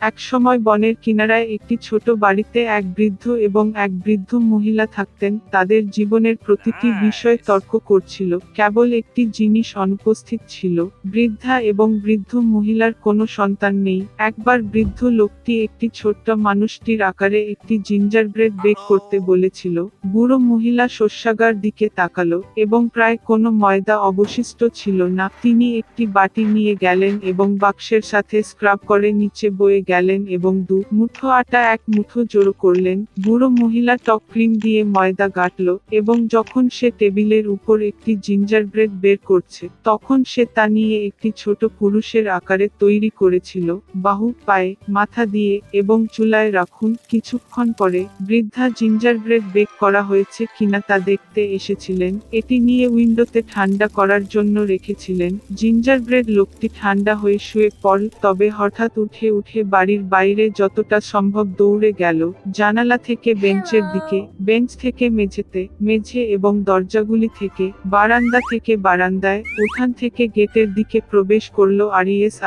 একসময় বনের কিনারায় একটি ছোট বাড়িতে এক বৃদ্ধ এবং এক বৃদ্ধ মহিলা থাকতেন। তাদের জীবনের প্রতিটি বিষয়ে তর্ক করছিল। কেবল একটি জিনিস অনুপস্থিত ছিল, বৃদ্ধা এবং বৃদ্ধ মহিলার কোনো সন্তান নেই। একবার বৃদ্ধ লোকটি একটি ছোট্ট মানুষটির আকারে একটি জিঞ্জারব্রেড বেক করতে বলেছিল। বুড়ো মহিলা শস্যাগার দিকে তাকালো এবং প্রায় কোনো ময়দা অবশিষ্ট ছিল না। তিনি একটি বাটি নিয়ে গেলেন এবং বাক্সের সাথে স্ক্রাব করে নিচে বয়ে গেলেন এবং 2 মুঠো আটা 1 মুঠো জড়ো করলেন। বুড়ো মহিলা টক ক্রিম দিয়ে ময়দা গাঁথল এবং যখন সে টেবিলের উপর একটি জিঞ্জারব্রেড বের করছে, তখন সে তা নিয়ে একটি ছোট পুরুষের আকারে তৈরি করেছিল। বাহু, পায়ে, মাথা দিয়ে এবং চুলায় রাখুন। কিছুক্ষণ পরে বৃদ্ধা জিঞ্জারব্রেড বেক করা হয়েছে কিনা তা দেখতে এসেছিলেন। এটি নিয়ে উইন্ডোতে ঠান্ডা করার জন্য রেখেছিলেন। জিঞ্জারব্রেড লোকটি ঠান্ডা হয়ে শুয়ে পড়ল, তবে হঠাৎ উঠে বাড়ির বাইরে যতটা সম্ভব দৌড়ে গেল। জানালা থেকে বেঞ্চের দিকে, বেঞ্চ থেকে মেঝেতে, মেঝে এবং দরজাগুলি থেকে, বারান্দা থেকে বারান্দায়, উঠান থেকে গেটের দিকে প্রবেশ করলো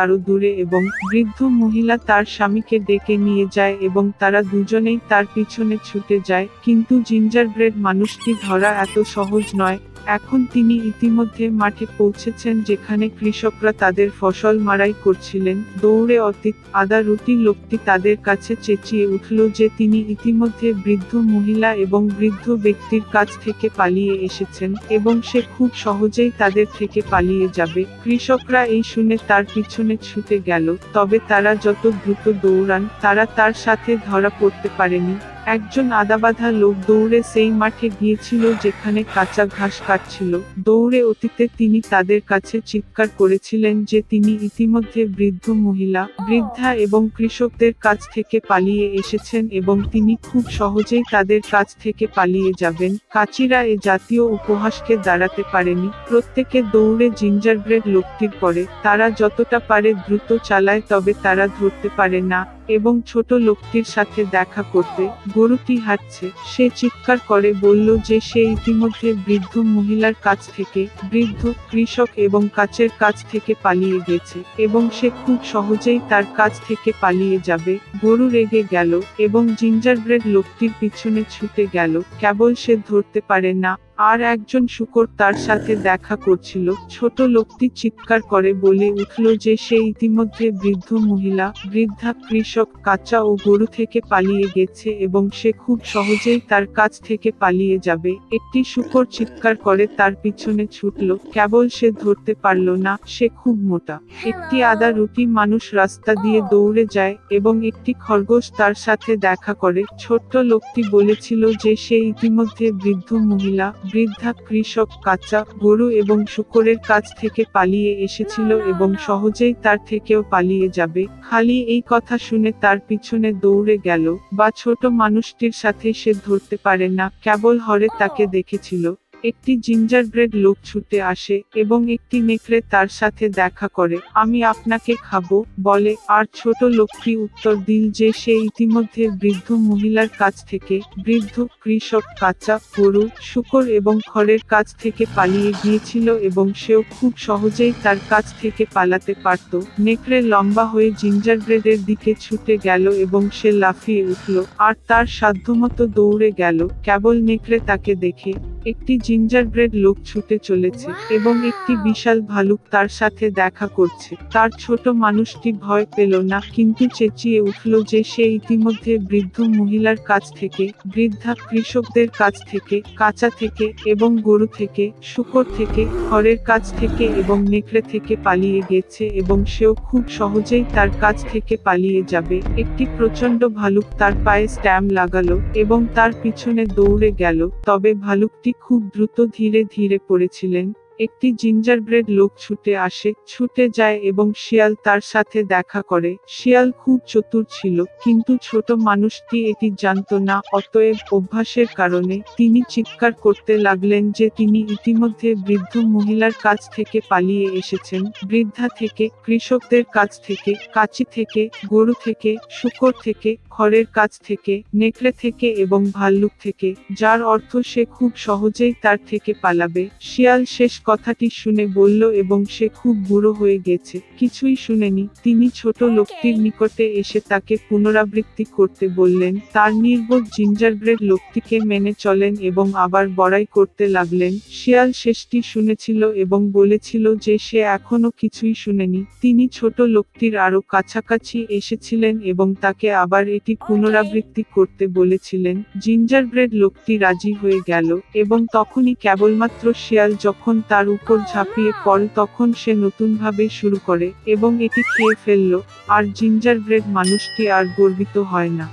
আরও দূরে এবং বৃদ্ধ মহিলা তার স্বামীকে ডেকে নিয়ে যায় এবং তারা দুজনেই তার পিছনে ছুটে যায়। কিন্তু জিঞ্জারব্রেড মানুষটি ধরা এত সহজ নয়। এখন তিনি ইতিমধ্যে মাঠে পৌঁছেছেন যেখানে কৃষকরা তাদের ফসল মাড়াই করছিলেন। দৌড়ে অতীত আদা রুটি লোকটি তাদের কাছে চেঁচিয়ে উঠল যে তিনি ইতিমধ্যে বৃদ্ধ মহিলা এবং বৃদ্ধ ব্যক্তির কাছ থেকে পালিয়ে এসেছেন এবং সে খুব সহজেই তাদের থেকে পালিয়ে যাবে। কৃষকরা এই শুনে তার পিছনে ছুটে গেল, তবে তারা যত দ্রুত দৌড়ান তারা তার সাথে ধরা পড়তে পারেনি। একজন আদাবাঁধা লোক দৌড়ে সেই মাঠে গিয়েছিল যেখানে কাঁচা ঘাস কাটছিল। দৌড়ে অতীতে তিনি তাদের কাছে চিৎকার করেছিলেন যে তিনি ইতিমধ্যে বৃদ্ধ মহিলা, বৃদ্ধা এবং কৃষকদের কাছ থেকে পালিয়ে এসেছেন এবং তিনি খুব সহজেই তাদের কাছ থেকে পালিয়ে যাবেন। কাচিরা এ জাতীয় উপহাসকে দাঁড়াতে পারেনি। প্রত্যেকে দৌড়ে জিঞ্জারব্রেড লোকটির পরে। তারা যতটা পারে দ্রুত চালায়, তবে তারা ধরতে পারে না এবং ছোট লোকটির সাথে দেখা করতে। গরুটি হাঁটছে। সে চিৎকার করে বলল যে সে ইতিমধ্যে বৃদ্ধ মহিলার কাছ থেকে, বৃদ্ধ, কৃষক এবং কাচের কাছ থেকে পালিয়ে গেছে এবং সে খুব সহজেই তার কাছ থেকে পালিয়ে যাবে। গরু রেগে গেল এবং জিঞ্জারব্রেড লোকটির পিছনে ছুটে গেল, কেবল সে ধরতে পারে না। আর একজন শূকর তার সাথে দেখা করছিল। ছোট লোকটি চিৎকার করে বলে উঠল যে সে ইতিমধ্যে বৃদ্ধ মহিলা, বৃদ্ধা, কৃষক, কাঁচা ও গরু থেকে পালিয়ে গেছে এবং সে খুব সহজেই তার কাছ থেকে পালিয়ে যাবে। একটি শূকর চিৎকার করে তার পিছনে ছুটল, কেবল সে ধরতে পারল না, সে খুব মোটা। একটি আদা রুটি মানুষ রাস্তা দিয়ে দৌড়ে যায় এবং একটি খরগোশ তার সাথে দেখা করে। ছোট্ট লোকটি বলেছিল যে সে ইতিমধ্যে বৃদ্ধ মহিলা, বৃদ্ধা, কৃষক, কাঁচা, গরু এবং শূকরের কাছ থেকে পালিয়ে এসেছিল এবং সহজেই তার থেকেও পালিয়ে যাবে। খালি এই কথা শুনে তার পিছনে দৌড়ে গেল, বা ছোট মানুষটির সাথে সে ধরতে পারে না, কেবল হরে তাকে দেখেছিল। একটি জিঞ্জারব্রেড লোক ছুটে আসে এবং একটি নেকড়ে তার সাথে দেখা করে। আমি আপনাকে খাবো, বলে। আর ছোট লোকটি উত্তর দিল যে সে ইতিমধ্যে বৃদ্ধ মহিলার কাছ থেকে, বৃদ্ধ, কৃষক, কাঁচা, গরু, শূকর এবং খড়ের কাছ থেকে পালিয়ে গিয়েছিল এবং সেও খুব সহজেই তার কাছ থেকে পালাতে পারত। নেকড়ে লম্বা হয়ে জিঞ্জারব্রেডের দিকে ছুটে গেল এবং সে লাফিয়ে উঠল আর তার সাধ্যমতো দৌড়ে গেল। কেবল নেকড়ে তাকে দেখে। একটি জিঞ্জারব্রেড লোক ছুটে চলেছে এবং একটি বিশাল ভালুক তার সাথে দেখা করছে। তার ছোট মানুষটি ভয় পেল না, কিন্তু চেঁচিয়ে উঠল যে সে ইতিমধ্যে বৃদ্ধ মহিলার কাছ থেকে, বৃদ্ধা, কৃষকদের কাছ থেকে, কাঁচা থেকে এবং গরু থেকে, শূকর থেকে, খড়ের কাছ থেকে এবং নেকড়ে থেকে পালিয়ে গেছে এবং সেও খুব সহজেই তার কাছ থেকে পালিয়ে যাবে। একটি প্রচণ্ড ভালুক তার পায়ে স্ট্যাম্প লাগালো এবং তার পিছনে দৌড়ে গেল, তবে ভালুকটি খুব দ্রুত ধীরে ধীরে পড়েছিলেন। একটি জিঞ্জারব্রেড লোক ছুটে আসে, ছুটে যায় এবং শিয়াল তার সাথে দেখা করে। শিয়াল খুব চতুর ছিল, কিন্তু ছোট মানুষটি এটি জানত না। অতএব অভ্যাসের কারণে তিনি চিৎকার করতে লাগলেন যে তিনি ইতিমধ্যে বৃদ্ধ মহিলার কাছ থেকে পালিয়ে এসেছেন, বৃদ্ধা থেকে, কৃষকদের কাছ থেকে, কাঁচি থেকে, গরু থেকে, শূকর থেকে, খড়ের কাছ থেকে, নেকড়ে থেকে এবং ভাল্লুক থেকে, যার অর্থ সে খুব সহজেই তার থেকে পালাবে। শিয়াল শেষ কথাটি শুনে বলল এবং সে খুব বুড়ো হয়ে গেছে, কিছুই শুনেনি। তিনি ছোট লোকটির নিকটে এসে তাকে পুনরাবৃত্তি করতে বললেন। তার নির্বোধ জিঞ্জারব্রেড লোকটিকে মেনে চলেন এবং আবার বড়াই করতে লাগলেন। শিয়াল শেষটি শুনেছিল এবং বলেছিল যে সে এখনো কিছুই শুনেনি। তিনি ছোট লোকটির আরো কাছাকাছি এসেছিলেন এবং তাকে আবার এটি পুনরাবৃত্তি করতে বলেছিলেন। জিঞ্জারব্রেড লোকটি রাজি হয়ে গেল এবং তখনই কেবলমাত্র শিয়াল যখন তার উপর ঝাঁপিয়ে পড়ল তখন সে নতুনভাবে শুরু করে এবং এটি খেয়ে ফেলল। আর জিঞ্জারব্রেড মানুষটি আর গর্বিত হয় না।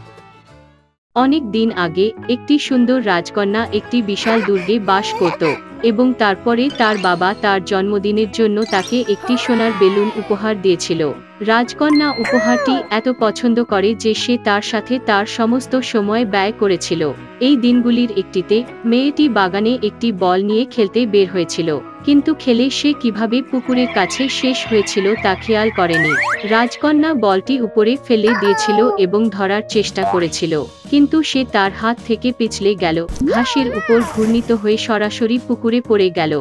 অনেক দিন আগে একটি সুন্দর রাজকন্যা একটি বিশাল দুর্গে বাস করত এবং তারপরে তার বাবা তার জন্মদিনের জন্য তাকে একটি সোনার বেলুন উপহার দিয়েছিল। রাজকন্যা উপহারটি এত পছন্দ করে যে সে তার সাথে তার সমস্ত সময় ব্যয় করেছিল। এই দিনগুলির একটিতে মেয়েটি বাগানে একটি বল নিয়ে খেলতে বের হয়েছিল, কিন্তু খেলে সে কিভাবে পুকুরের কাছে শেষ হয়েছিল তা খেয়াল করেনি। রাজকন্যা বলটি উপরে ফেলে দিয়েছিল এবং ধরার চেষ্টা করেছিল, কিন্তু সে তার হাত থেকে পিছলে গেল, ঘাসের উপর ঘূর্ণিত হয়ে সরাসরি পুকুরে পড়ে গেল।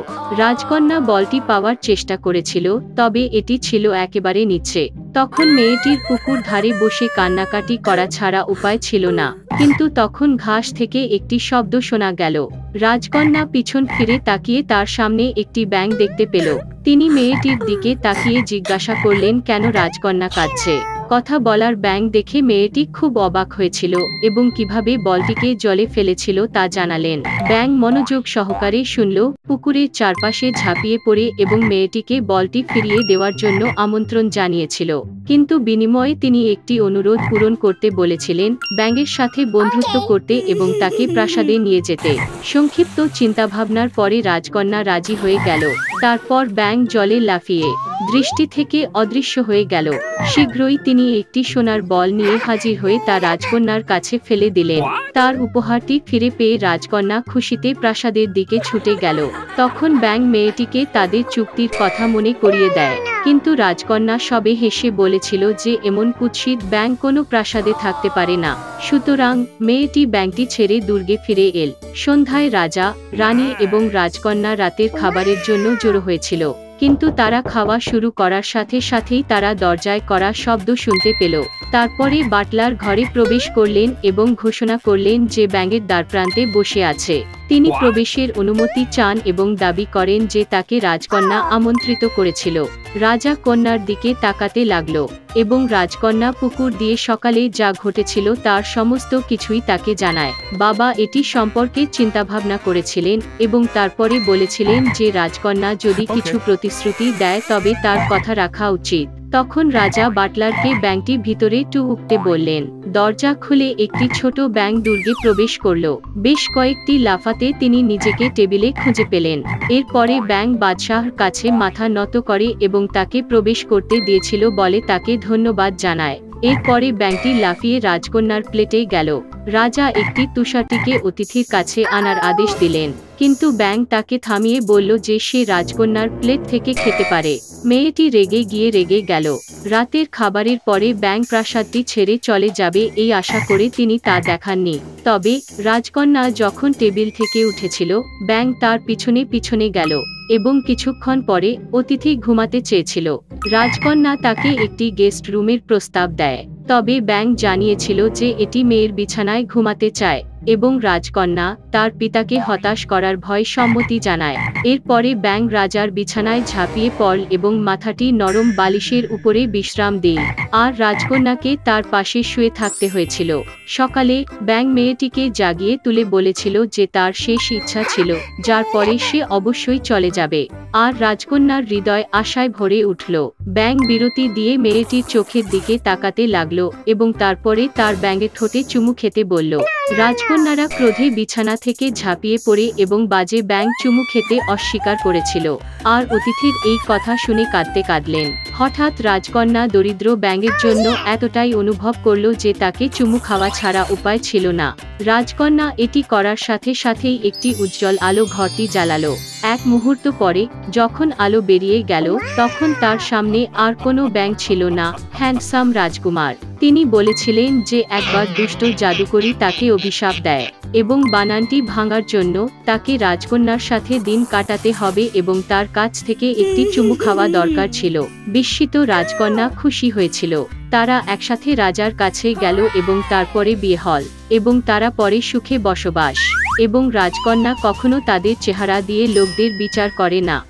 রাজকন্যা বলটি পাওয়ার চেষ্টা করেছিল, তবে এটি ছিল একেবারে নিচে। তখন মেয়েটির পুকুর ধারে বসে কান্নাকাটি করা ছাড়া উপায় ছিল না, কিন্তু তখন ঘাস থেকে একটি শব্দ শোনা গেল। রাজকন্যা পিছন ফিরে তাকিয়ে তার সামনে একটি ব্যাঙ দেখতে পেল। তিনি মেয়েটির দিকে তাকিয়ে জিজ্ঞাসা করলেন, কেন রাজকন্যা কাঁদছে? কথা বলার ব্যাঙ দেখে মেয়েটি খুব অবাক হয়েছিল এবং কিভাবে বলটিকে জলে ফেলেছিল তা জানালেন। ব্যাঙ মনোযোগ সহকারে শুনল, পুকুরের চারপাশে ঝাঁপিয়ে পড়ে এবং মেয়েটিকে বলটি ফিরিয়ে দেওয়ার জন্য আমন্ত্রণ জানিয়েছিল, কিন্তু বিনিময়ে তিনি একটি অনুরোধ পূরণ করতে বলেছিলেন, ব্যাঙের সাথে বন্ধুত্ব করতে এবং তাকে প্রাসাদে নিয়ে যেতে। সংক্ষিপ্ত চিন্তাভাবনার পরে রাজকন্যা রাজি হয়ে গেল। তারপর ব্যাঙ জলে লাফিয়ে দৃষ্টি থেকে অদৃশ্য হয়ে গেল। শীঘ্রই তিনি একটি সোনার বল নিয়ে হাজির হয়ে তা রাজকন্যার কাছে ফেলে দিলেন। তার উপহারটি ফিরে পেয়ে রাজকন্যা খুশিতে প্রাসাদের দিকে ছুটে গেল। তখন ব্যাঙ মেয়েটিকে তাদের চুক্তির কথা মনে করিয়ে দেয়, কিন্তু রাজকন্যা সবে হেসে বলেছিল যে এমন কুৎসিত ব্যাঙ কোনো প্রাসাদে থাকতে পারে না। সুতরাং মেয়েটি ব্যাঙটি ছেড়ে দুর্গে ফিরে এল। সন্ধ্যায় রাজা, রানী এবং রাজকন্যা রাতের খাবারের জন্য জড়ো হয়েছিল, কিন্তু তারা খাওয়া শুরু করার সাথে সাথেই তারা দরজায় করা শব্দ শুনতে পেল। তারপরে বাটলার ঘরে প্রবেশ করলেন এবং ঘোষণা করলেন যে ব্যাঙের দ্বারপ্রান্তে বসে আছে। তিনি প্রবেশের অনুমতি চান এবং দাবি করেন যে তাকে রাজকন্যা আমন্ত্রিত করেছিল। রাজা কন্যার দিকে তাকাতে লাগল এবং রাজকন্যা পুকুর দিয়ে সকালে যা ঘটেছিল তার সমস্ত কিছুই তাকে জানায়। বাবা এটি সম্পর্কে চিন্তাভাবনা করেছিলেন এবং তারপরে বলেছিলেন যে রাজকন্যা যদি কিছু প্রতিশ্রুতি দেয় তবে তার কথা রাখা উচিত। তখন রাজা বাটলারকে ব্যাঙটি ভিতরে উঠতে বললেন। দরজা খুলে একটি ছোট ব্যাঙ দুর্গে প্রবেশ করল। বেশ কয়েকটি লাফাতে তিনি নিজেকে টেবিলে খুঁজে পেলেন। এরপরে ব্যাঙ বাদশাহর কাছে মাথা নত করে এবং তাকে প্রবেশ করতে দিয়েছিল বলে তাকে ধন্যবাদ জানায়। এরপরে ব্যাঙটি লাফিয়ে রাজকন্যার প্লেটে গেল। রাজা একটি তুষারটিকে অতিথির কাছে আনার আদেশ দিলেন, কিন্তু ব্যাঙ তাকে থামিয়ে বলল যে সে রাজকন্যার প্লেট থেকে খেতে পারে। মেয়েটি রেগে গেল। রাতের খাবারের পরে ব্যাঙ প্রাসাদটি ছেড়ে চলে যাবে এই আশা করে তিনি তা দেখাননি। তবে রাজকন্যা যখন টেবিল থেকে উঠেছিল, ব্যাঙ তার পিছনে পিছনে গেল এবং কিছুক্ষণ পরে অতিথি ঘুমাতে চেয়েছিল। রাজকন্যা তাকে একটি গেস্ট রুমের প্রস্তাব দেয়, তবে ব্যাঙ জানিয়েছিল যে এটি মেয়ের বিছানায় ঘুমাতে চায় এবং রাজকন্যা তার পিতাকে হতাশ করার ভয়ে সম্মতি জানায়। এরপরে ব্যাঙ রাজার বিছানায় ঝাঁপিয়ে পড়ল এবং মাথাটি নরম বালিশের উপরে বিশ্রাম দেয়, আর রাজকন্যাকে তার পাশে শুয়ে থাকতে হয়েছিল। সকালে ব্যাঙ মেয়েটিকে জাগিয়ে তুলে বলেছিল যে তার শেষ ইচ্ছা ছিল, যার পরে সে অবশ্যই চলে যাবে। আর রাজকন্যার হৃদয় আশায় ভরে উঠল। ব্যাঙ বিরতি দিয়ে মেয়েটির চোখের দিকে তাকাতে লাগলো এবং তারপরে তার ব্যাঙের ঠোঁটে চুমু খেতে বলল। রাজকন্যারা ক্রোধে বিছানা থেকে ঝাঁপিয়ে পড়ে এবং বাজে ব্যাঙ চুমু খেতে অস্বীকার করেছিল, আর অতিথির এই কথা শুনে কাঁদতে কাঁদলেন। হঠাৎ রাজকন্যা দরিদ্র ব্যাঙের জন্য এতটাই অনুভব করল যে তাকে চুমু খাওয়া ছাড়া উপায় ছিল না। রাজকন্যা এটি করার সাথে সাথেই একটি উজ্জ্বল আলো ঘরটি জ্বালালো। এক মুহূর্ত পরে যখন আলো বেরিয়ে গেল তখন তার সামনে আর কোনো ব্যাঙ ছিল না, হ্যান্ডসাম রাজকুমার। তিনি বলেছিলেন যে একবার দুষ্ট জাদুকরী তাকে অভিশাপ দেয়। এবং বানানটি ভাঙার জন্য তাকে রাজকন্যার সাথে দিন কাটাতে হবে এবং তার কাছ থেকে একটি চুমু খাওয়া দরকার ছিল। বিস্মিত রাজকন্যা খুশি হয়েছিল। তারা একসাথে রাজার কাছে গেল এবং তারপরে বিয়ে হল এবং তারা পরে সুখে বসবাস। এবং রাজকন্যা কখনো তাদের চেহারা দিয়ে লোকদের বিচার করে না।